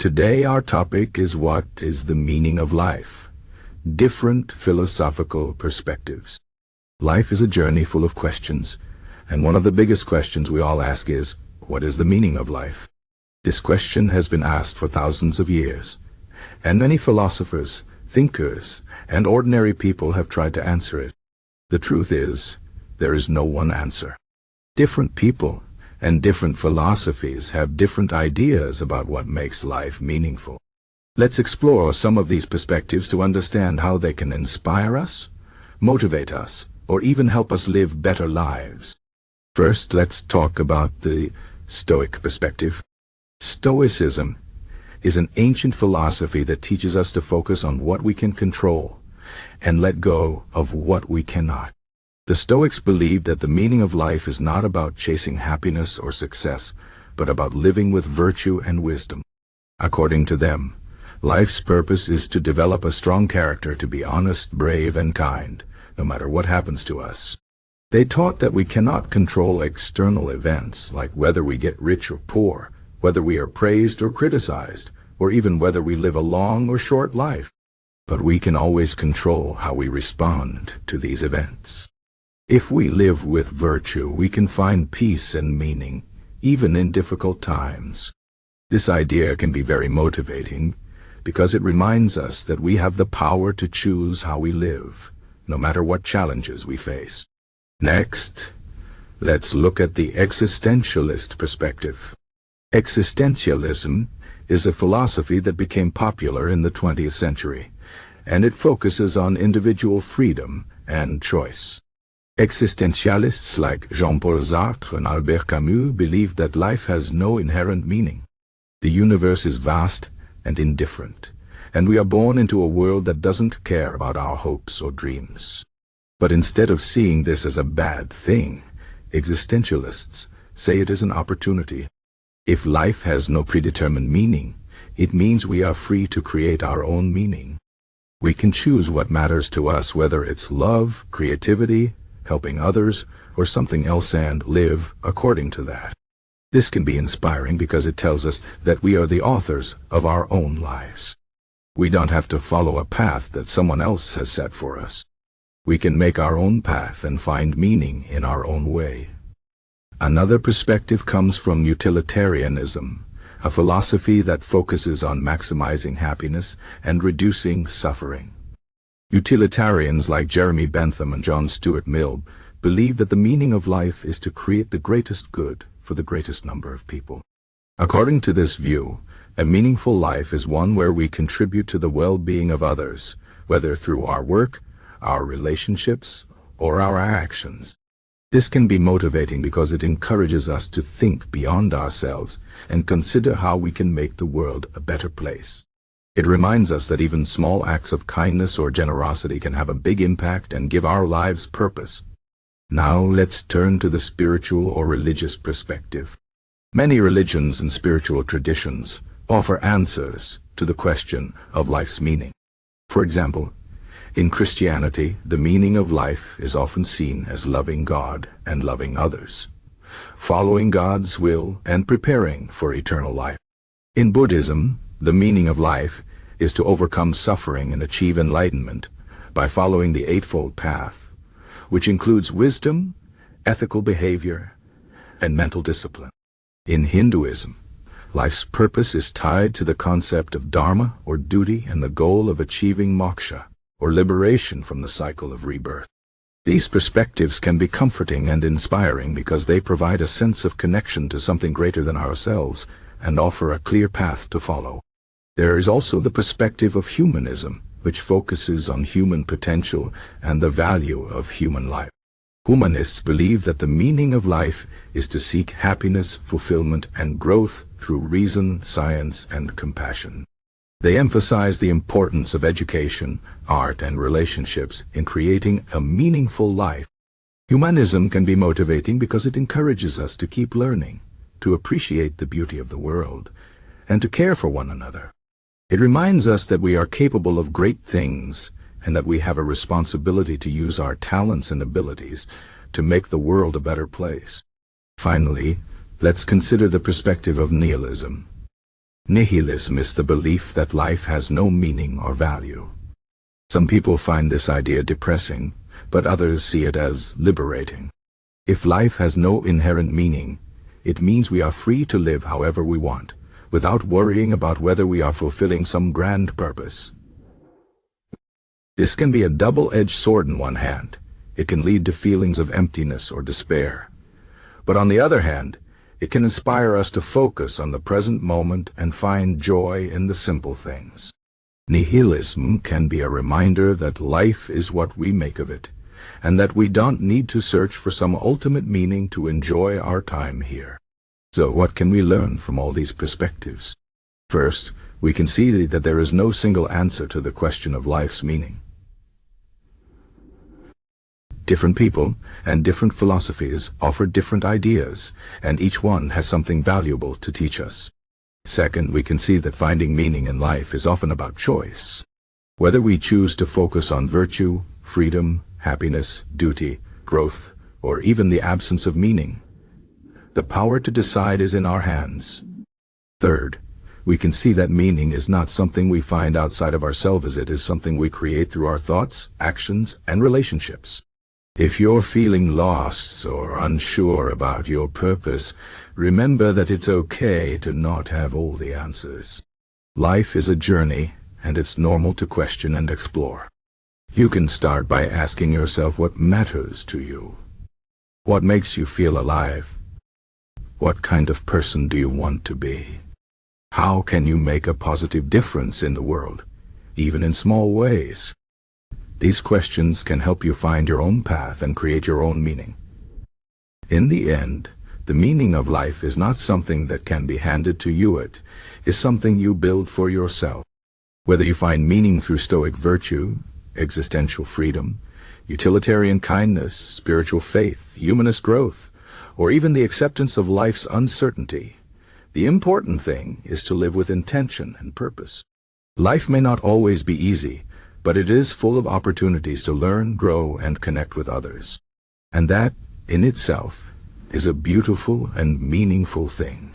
Today our topic is what is the meaning of life? Different philosophical perspectives. Life is a journey full of questions, and one of the biggest questions we all ask is, what is the meaning of life? This question has been asked for thousands of years, and many philosophers, thinkers, and ordinary people have tried to answer it. The truth is, there is no one answer. Different people and different philosophies have different ideas about what makes life meaningful. Let's explore some of these perspectives to understand how they can inspire us, motivate us, or even help us live better lives. First, let's talk about the Stoic perspective. Stoicism is an ancient philosophy that teaches us to focus on what we can control and let go of what we cannot. The Stoics believed that the meaning of life is not about chasing happiness or success, but about living with virtue and wisdom. According to them, life's purpose is to develop a strong character, to be honest, brave, and kind, no matter what happens to us. They taught that we cannot control external events, like whether we get rich or poor, whether we are praised or criticized, or even whether we live a long or short life. But we can always control how we respond to these events. If we live with virtue, we can find peace and meaning, even in difficult times. This idea can be very motivating, because it reminds us that we have the power to choose how we live, no matter what challenges we face. Next, let's look at the Existentialist perspective. Existentialism is a philosophy that became popular in the 20th century, and it focuses on individual freedom and choice. Existentialists like Jean-Paul Sartre and Albert Camus believe that life has no inherent meaning. The universe is vast and indifferent, and we are born into a world that doesn't care about our hopes or dreams. But instead of seeing this as a bad thing, existentialists say it is an opportunity. If life has no predetermined meaning, it means we are free to create our own meaning. We can choose what matters to us, whether it's love, creativity, helping others, or something else, and live according to that. This can be inspiring because it tells us that we are the authors of our own lives. We don't have to follow a path that someone else has set for us. We can make our own path and find meaning in our own way. Another perspective comes from Utilitarianism, a philosophy that focuses on maximizing happiness and reducing suffering. Utilitarians like Jeremy Bentham and John Stuart Mill believe that the meaning of life is to create the greatest good for the greatest number of people. According to this view, a meaningful life is one where we contribute to the well-being of others, whether through our work, our relationships, or our actions. This can be motivating because it encourages us to think beyond ourselves and consider how we can make the world a better place. It reminds us that even small acts of kindness or generosity can have a big impact and give our lives purpose. Now let's turn to the spiritual or religious perspective. Many religions and spiritual traditions offer answers to the question of life's meaning. For example, in Christianity, the meaning of life is often seen as loving God and loving others, following God's will and preparing for eternal life. In Buddhism, the meaning of life is to overcome suffering and achieve enlightenment by following the Eightfold Path, which includes wisdom, ethical behavior, and mental discipline. In Hinduism, life's purpose is tied to the concept of dharma or duty and the goal of achieving moksha, or liberation from the cycle of rebirth. These perspectives can be comforting and inspiring because they provide a sense of connection to something greater than ourselves and offer a clear path to follow. There is also the perspective of humanism, which focuses on human potential and the value of human life. Humanists believe that the meaning of life is to seek happiness, fulfillment, and growth through reason, science, and compassion. They emphasize the importance of education, art, and relationships in creating a meaningful life. Humanism can be motivating because it encourages us to keep learning, to appreciate the beauty of the world, and to care for one another. It reminds us that we are capable of great things and that we have a responsibility to use our talents and abilities to make the world a better place. Finally, let's consider the perspective of nihilism. Nihilism is the belief that life has no meaning or value. Some people find this idea depressing, but others see it as liberating. If life has no inherent meaning, it means we are free to live however we want, without worrying about whether we are fulfilling some grand purpose. This can be a double-edged sword in one hand. It can lead to feelings of emptiness or despair. But on the other hand, it can inspire us to focus on the present moment and find joy in the simple things. Nihilism can be a reminder that life is what we make of it, and that we don't need to search for some ultimate meaning to enjoy our time here. So what can we learn from all these perspectives? First, we can see that there is no single answer to the question of life's meaning. Different people and different philosophies offer different ideas, and each one has something valuable to teach us. Second, we can see that finding meaning in life is often about choice. Whether we choose to focus on virtue, freedom, happiness, duty, growth, or even the absence of meaning, the power to decide is in our hands. Third, we can see that meaning is not something we find outside of ourselves, it is something we create through our thoughts, actions, and relationships. If you're feeling lost or unsure about your purpose, remember that it's okay to not have all the answers. Life is a journey, and it's normal to question and explore. You can start by asking yourself what matters to you. What makes you feel alive? What kind of person do you want to be? How can you make a positive difference in the world, even in small ways? These questions can help you find your own path and create your own meaning. In the end, the meaning of life is not something that can be handed to you, it is something you build for yourself. Whether you find meaning through Stoic virtue, existential freedom, utilitarian kindness, spiritual faith, humanist growth, or even the acceptance of life's uncertainty, the important thing is to live with intention and purpose. Life may not always be easy, but it is full of opportunities to learn, grow, and connect with others. And that, in itself, is a beautiful and meaningful thing.